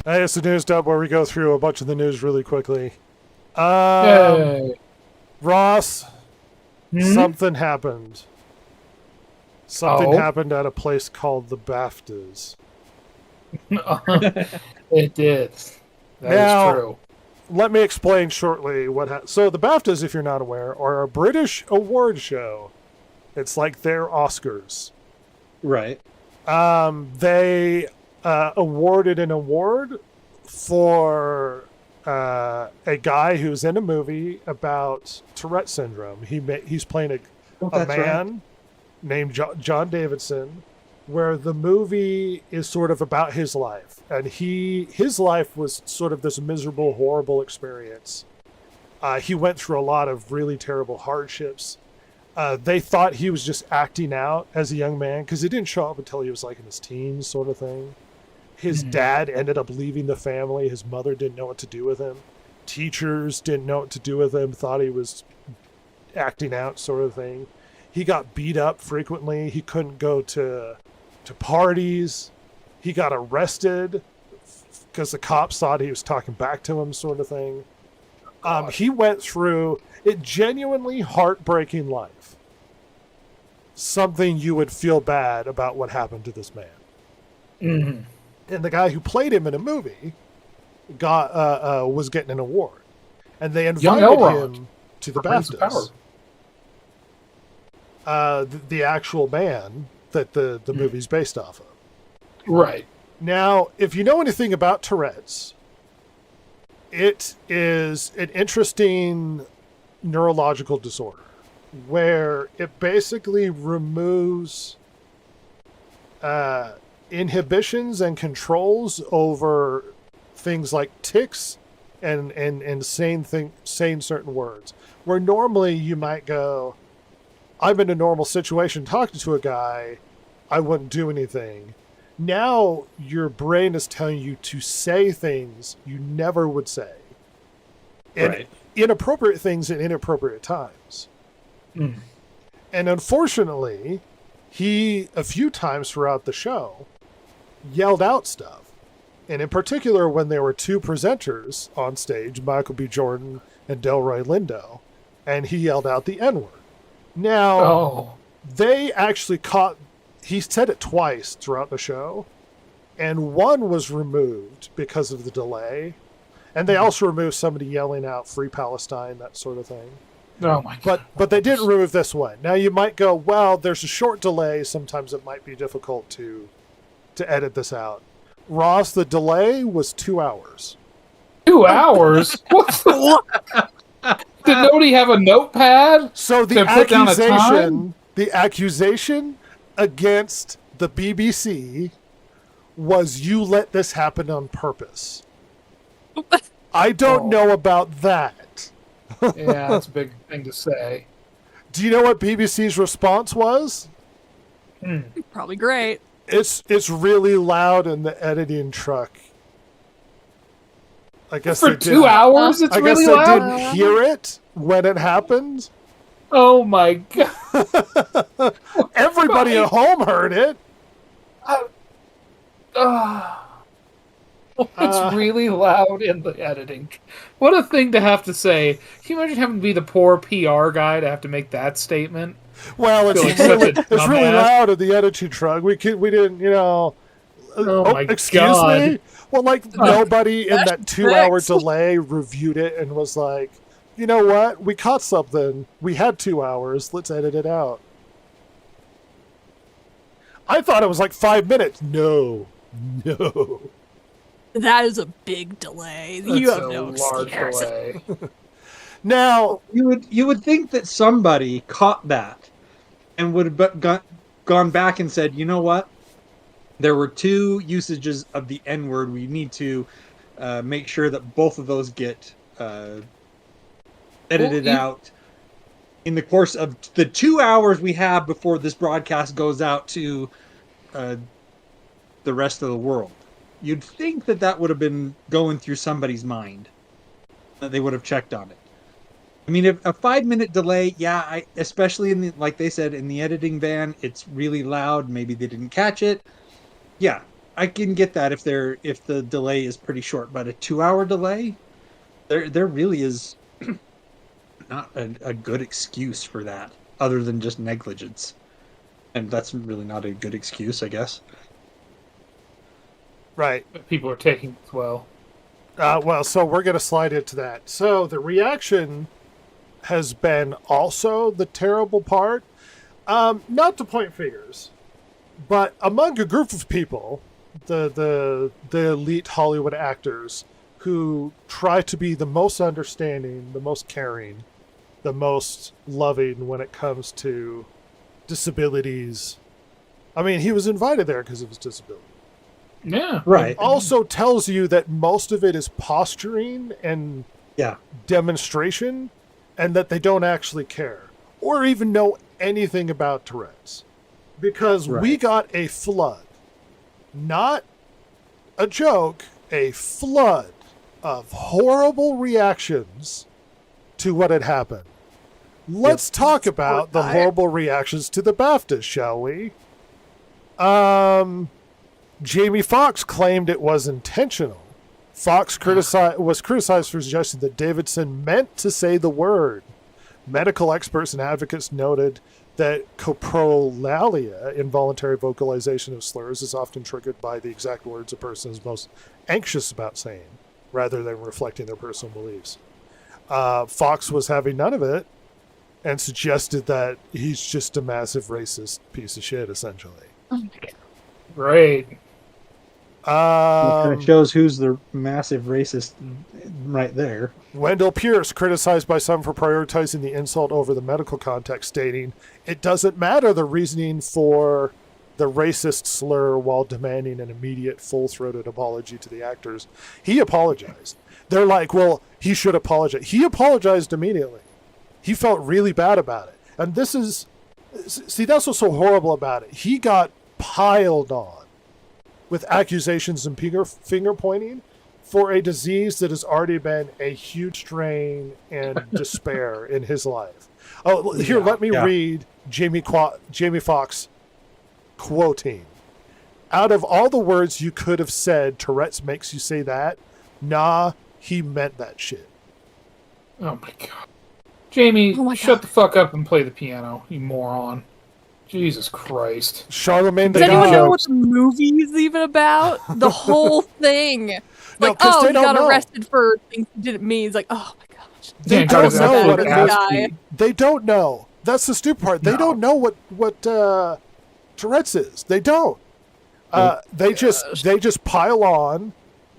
Hey, it's the news dump where we go through a bunch of the news really quickly. Yay. Ross, Hmm? something happened. Something Oh, happened at a place called the BAFTAs. it did. That is Now, true. let me explain shortly what happened. So, the BAFTAs, if you're not aware, are a British award show. It's like their Oscars. Right. They awarded an award for a guy who's in a movie about Tourette syndrome. He's playing a That's man right. named John Davidson, where the movie is sort of about his life, and his life was sort of this miserable, horrible experience. He went through a lot of really terrible hardships. They thought he was just acting out as a young man because he didn't show up until he was like in his teens, sort of thing. His dad ended up leaving the family. His mother didn't know what to do with him. Teachers didn't know what to do with him, thought he was acting out, sort of thing. He got beat up frequently. He couldn't go to parties. He got arrested because the cops thought he was talking back to him, sort of thing. He went through a genuinely heartbreaking life. Something you would feel bad about what happened to this man. Mhm. And the guy who played him in a movie got was getting an award, and they Young invited Elrond him to the for Rings of Power. BAFTAs. The actual man that the movie's based off of. Right. Now, if you know anything about Tourette's, it is an interesting neurological disorder where it basically removes inhibitions and controls over things like tics and saying certain words. Where normally you might go, I'm in a normal situation talking to a guy, I wouldn't do anything. Now your brain is telling you to say things you never would say. And Right. inappropriate things at inappropriate times. Mm. And unfortunately, he, a few times throughout the show, yelled out stuff. And in particular, when there were two presenters on stage, Michael B. Jordan and Delroy Lindo, and he yelled out the N word. Now, Oh. they actually caught, he said it twice throughout the show, and one was removed because of the delay. And they also removed somebody yelling out Free Palestine, that sort of thing. Oh my God. But they didn't remove this one. Now you might go, well, there's a short delay. Sometimes it might be difficult to edit this out. Ross, the delay was 2 hours. 2 hours? What? Did nobody have a notepad? So To put down a time? the accusation against the BBC was you let this happen on purpose. I don't Oh. know about that. Yeah, that's a big thing to say. Do you know what BBC's response was? Probably great. It's really loud in the editing truck. I guess For they 2 hours, it's I guess really they loud? didn't hear it when it happened. Oh my God. Everybody at home heard it. It's really loud in the editing. What a thing to have to say. Can you imagine having to be the poor PR guy to have to make that statement? Well, it's Feel like such a it's really dumbass. loud in the editing truck. We didn't, Oh my excuse God. me. Well, like nobody in that That's 2 hour next. delay reviewed it and was like, you know what? We caught something. We had 2 hours. Let's edit it out. I thought it was like 5 minutes. No. That is a big delay. You That's have a no large excuse. delay. Now, You would think that somebody caught that and would have gone back and said, you know what? There were two usages of the N word. We need to make sure that both of those get edited out in the course of the 2 hours we have before this broadcast goes out to the rest of the world. You'd think that that would have been going through somebody's mind, that they would have checked on it. I mean, if a 5-minute delay, yeah, especially in the, like they said, in the editing van, it's really loud. Maybe they didn't catch it. Yeah, I can get that if the delay is pretty short, but a 2-hour delay, there really is not a good excuse for that, other than just negligence, and that's really not a good excuse, I guess. Right. People are taking it well. Well, so we're going to slide into that. So the reaction has been also the terrible part. Not to point fingers, but among a group of people, the elite Hollywood actors who try to be the most understanding, the most caring, the most loving when it comes to disabilities. I mean, he was invited there because of his disability. Yeah. Right. Also tells you that most of it is posturing and Yeah. demonstration, and that they don't actually care or even know anything about Tourette's. Because we Right. got a flood, not a joke, a flood of horrible reactions to what had happened. Let's talk about the horrible reactions to the BAFTAs, shall we? Jamie Foxx claimed it was intentional. Fox was criticized for suggesting that Davidson meant to say the word. Medical experts and advocates noted that coprolalia, involuntary vocalization of slurs, is often triggered by the exact words a person is most anxious about saying, rather than reflecting their personal beliefs. Fox was having none of it and suggested that he's just a massive racist piece of shit, essentially. Oh my God. Right. It kind of shows who's the massive racist right there. Wendell Pierce, criticized by some for prioritizing the insult over the medical context, stating, "It doesn't matter the reasoning for the racist slur while demanding an immediate full-throated apology to the actors." He apologized. They're like, well, he should apologize. He apologized immediately. He felt really bad about it. And this is, see, that's what's so horrible about it. He got piled on with accusations and finger pointing for a disease that has already been a huge strain and despair in his life. Oh, here, let me read Jamie Foxx quoting. "Out of all the words you could have said, Tourette's makes you say that. Nah, he meant that shit." Oh my God. Jamie, Oh my shut God. the fuck up and play the piano, you moron. Jesus Christ. Charlemagne the Does anyone God. know what the movie is even about? The whole thing. No, Like, 'cause oh, they he don't got know. arrested for things he didn't mean. It's like, oh my gosh. They Dan don't Jones know got what his it ass means. beat. They don't know. That's the stupid part. They No. don't know what Tourette's is. They don't. They just pile on,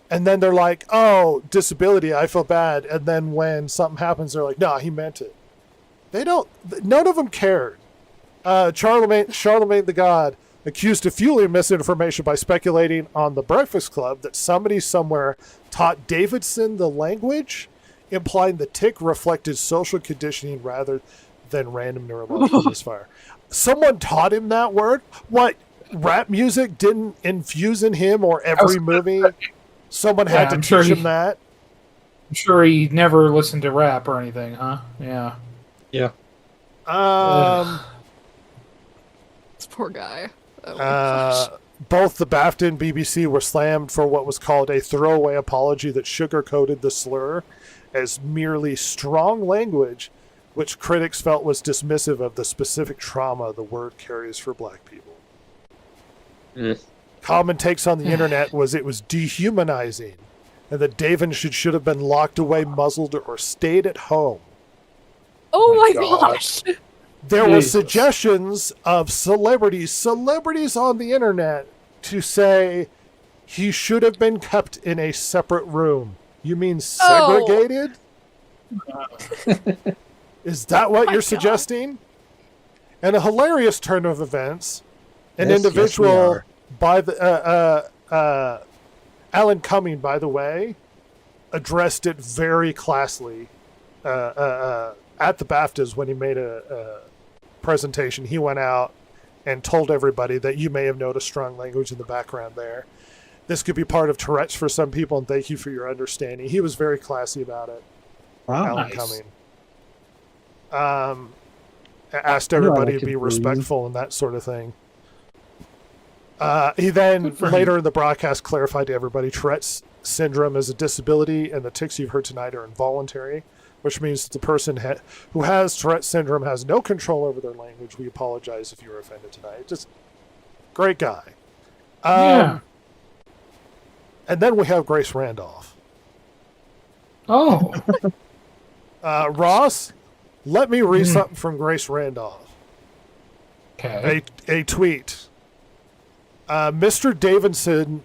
and then they're like, "Oh, disability. I feel bad." And then when something happens, they're like, "No, he meant it." They don't. None of them cared. Charlemagne the God accused of fueling misinformation by speculating on the Breakfast Club that somebody somewhere taught Davidson the language, implying the tick reflected social conditioning rather than random neurological misfire. Someone taught him that word? What, rap music didn't infuse in him, or every movie someone had to I'm teach sure him that? I'm sure he never listened to rap or anything, huh? Yeah. Yeah. This poor guy. Oh my gosh. Both the BAFTA and BBC were slammed for what was called a throwaway apology that sugarcoated the slur as merely strong language, which critics felt was dismissive of the specific trauma the word carries for black people. Common takes on the internet was it was dehumanizing, and that Davidson should have been locked away, muzzled, or stayed at home. Oh my my God. gosh. There were Jesus. suggestions of celebrities on the internet to say he should have been kept in a separate room. You mean Oh. segregated? Is that what My you're God. suggesting? And a hilarious turn of events, an Yes, individual yes, we are. by the Alan Cumming, by the way, addressed it very classily at the BAFTAs when he made a presentation. He went out and told everybody that you may have noticed strong language in the background there. This could be part of Tourette's for some people, and thank you for your understanding. He was very classy about it. Wow. Alan Nice. Cumming. Asked I everybody to could be breathe. respectful and that sort of thing. He then Good for later in the broadcast clarified to everybody Tourette's syndrome is a disability, and the tics you've heard tonight are involuntary, which means the person who has Tourette's syndrome has no control over their language. We apologize if you were offended tonight. Just great guy. Yeah. And then we have Grace Randolph. Oh. Ross, let me read something from Grace Randolph. Okay. A tweet. Mr. Davidson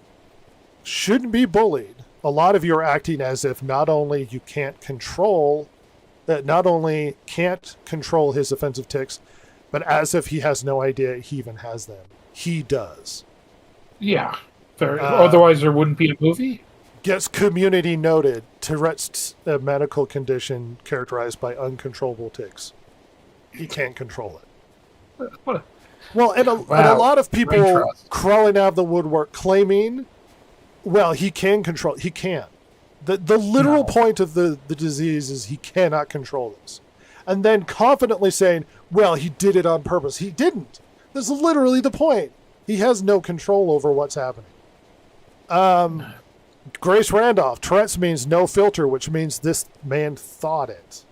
shouldn't be bullied. A lot of you are acting as if not only can't control his offensive tics, but as if he has no idea he even has them. He does. Yeah. Otherwise, there wouldn't be a movie. Gets community noted. Tourette's a medical condition characterized by uncontrollable tics. He can't control it. What? Well, and a lot of people crawling out of the woodwork claiming, well, he can control. He can't. The literal point of the disease is he cannot control this. And then confidently saying, well, he did it on purpose. He didn't. That's literally the point. He has no control over what's happening. Grace Randolph, Tourette's means no filter, which means this man thought it.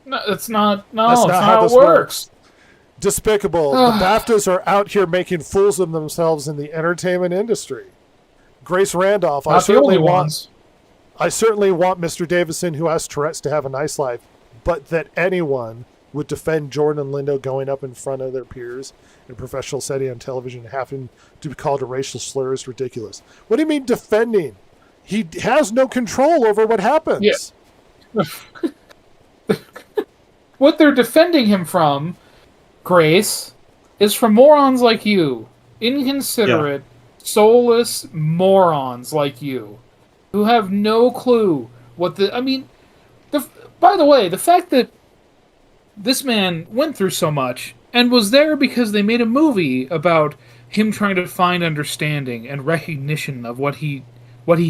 No, it's not. No, That's it's not not how how this it works. Despicable. The BAFTAs are out here making fools of themselves in the entertainment industry. Grace Randolph, Not the only ones. I certainly want Mr. Davison, who has Tourette's, to have a nice life, but that anyone would defend Jordan and Lindo going up in front of their peers in a professional setting on television and having to be called a racial slur is ridiculous. What do you mean defending? He has no control over what happens. Yeah. What they're defending him from, Grace, is from morons like you. Inconsiderate, soulless morons like you. Who have no clue what the... I mean, by the way, the fact that this man went through so much and was there because they made a movie about him trying to find understanding and recognition of what he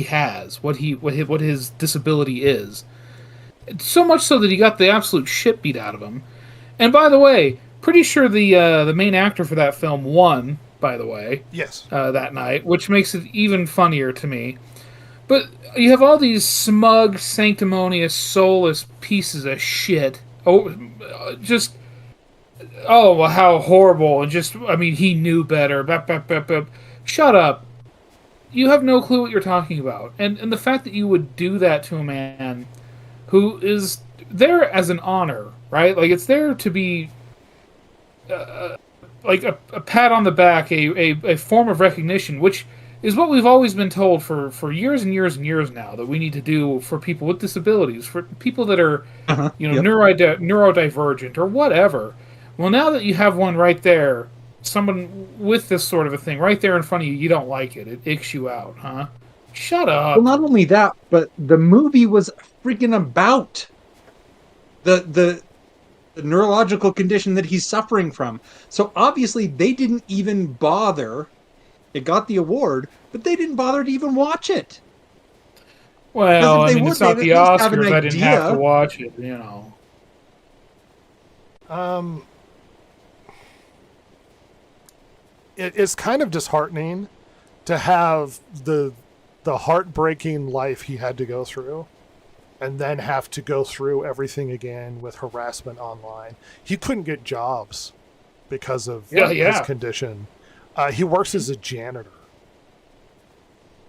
has, what his disability is. So much so that he got the absolute shit beat out of him. And by the way, pretty sure the main actor for that film won, by the way. Yes. That night, which makes it even funnier to me. But you have all these smug, sanctimonious, soulless pieces of shit. Oh, how horrible. And he knew better. Shut up. You have no clue what you're talking about. And the fact that you would do that to a man who is there as an honor, right? Like, it's there to be like a pat on the back, a form of recognition, which is what we've always been told for years and years and years now that we need to do for people with disabilities, for people that are neurodivergent or whatever. Well, now that you have one right there, someone with this sort of a thing right there in front of you, you don't like it. It icks you out, huh? Shut up. Well, not only that, but the movie was freaking about the neurological condition that he's suffering from. So obviously they didn't even bother. It got the award, but they didn't bother to even watch it. Well, I mean, it's not the Oscars. I didn't have to watch it, you know. It's kind of disheartening to have the heartbreaking life he had to go through and then have to go through everything again with harassment online. He couldn't get jobs because of his condition. He works as a janitor.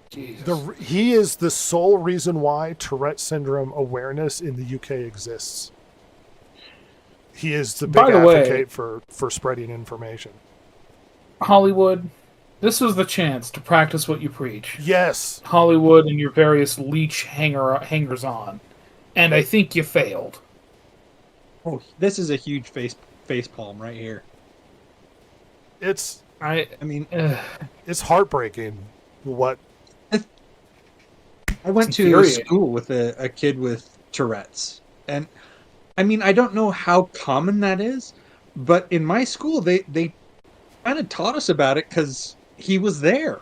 He is the sole reason why Tourette syndrome awareness in the UK exists. He is the big advocate for spreading information. Hollywood, this was the chance to practice what you preach. Yes. Hollywood and your various leech hangers-on. And I think you failed. Oh, this is a huge face palm right here. It's heartbreaking what... I went to school with a kid with Tourette's. And, I mean, I don't know how common that is, but in my school, they kind of taught us about it because he was there.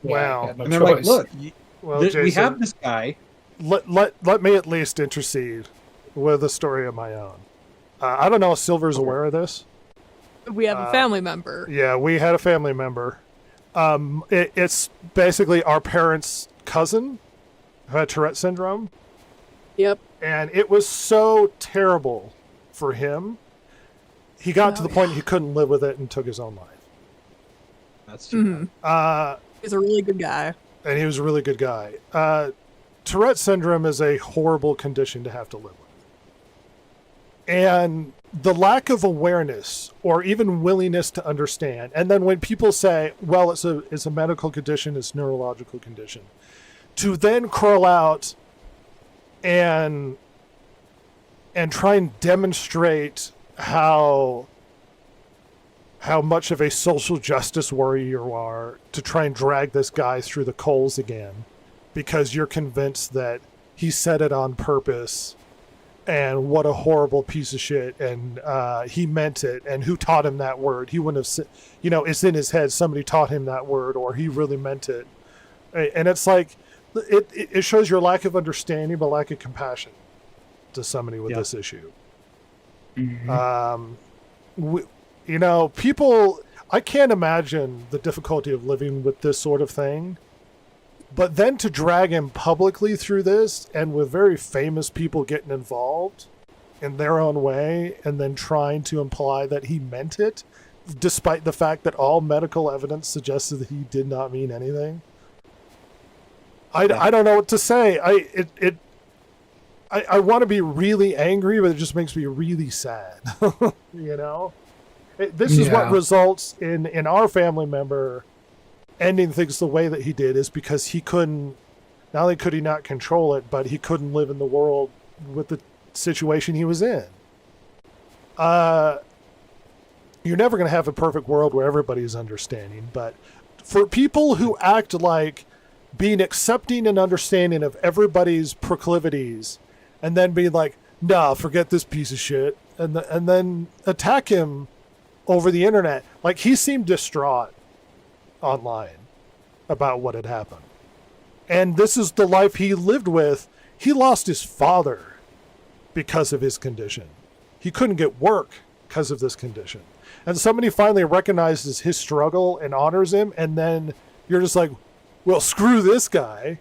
Wow. And they're like, look, Jason, we have this guy. Let me at least intercede with a story of my own. I don't know if Silver's aware of this. We have a family member. Yeah, we had a family member. It's basically our parents' cousin who had Tourette syndrome. Yep. And it was so terrible for him. He got to the point he couldn't live with it and took his own life. That's too bad. He's a really good guy. And he was a really good guy. Tourette syndrome is a horrible condition to have to live with. And the lack of awareness or even willingness to understand. And then when people say, well, it's a medical condition, it's a neurological condition, to then crawl out and try and demonstrate how much of a social justice warrior you are, to try and drag this guy through the coals again because you're convinced that he said it on purpose and what a horrible piece of shit, and he meant it, and who taught him that word. He wouldn't have, it's in his head, somebody taught him that word, or he really meant it. And it's like, it shows your lack of understanding, but lack of compassion to somebody with this issue. People, I can't imagine the difficulty of living with this sort of thing, but then to drag him publicly through this, and with very famous people getting involved in their own way, and then trying to imply that he meant it, despite the fact that all medical evidence suggested that he did not mean anything. I don't know what to say. I want to be really angry, but it just makes me really sad. This is what results in our family member ending things the way that he did, is because he couldn't, not only could he not control it, but he couldn't live in the world with the situation he was in. You're never going to have a perfect world where everybody's understanding, but for people who act like being accepting and understanding of everybody's proclivities, and then being like, nah, forget this piece of shit, and then attack him over the internet. Like, he seemed distraught online about what had happened. And this is the life he lived with. He lost his father because of his condition. He couldn't get work because of this condition. And somebody finally recognizes his struggle and honors him, and then you're just like, well, screw this guy.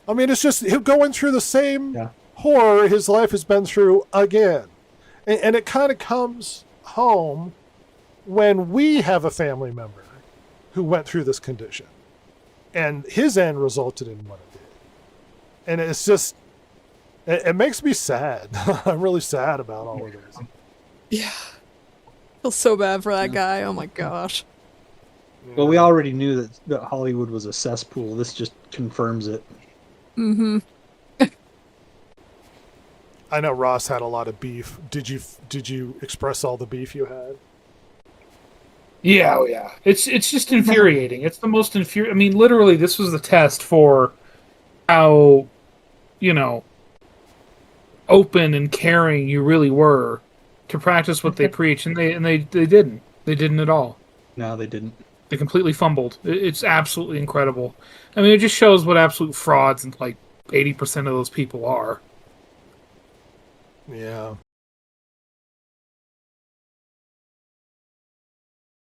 I mean, it's just him going through the same horror his life has been through again. And it kind of comes home when we have a family member who went through this condition, and his end resulted in what it did. And it's just, it makes me sad. I'm really sad about all of this. Yeah. I feel so bad for that guy. Oh my gosh. Well, we already knew that Hollywood was a cesspool. This just confirms it. Mm-hmm. I know Ross had a lot of beef. Did you express all the beef you had? Yeah, oh yeah. It's just infuriating. It's the most infuriating. I mean, literally, this was the test for how, open and caring you really were to practice what they preach, and they didn't. They didn't at all. No, they didn't. They completely fumbled. It's absolutely incredible. I mean, it just shows what absolute frauds and like 80% of those people are. Yeah.